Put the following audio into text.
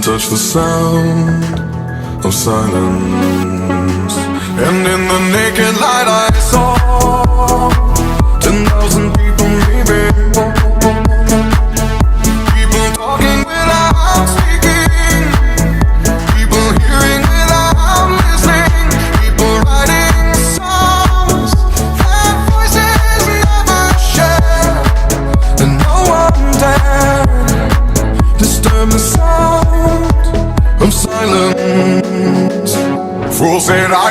touch the sound of silence. And in the naked light I saw 10,000 people leaving. People talking without speaking. People hearing without listening. People writing songs that voices never share. And no one dared disturb the sound of silence. Fool said I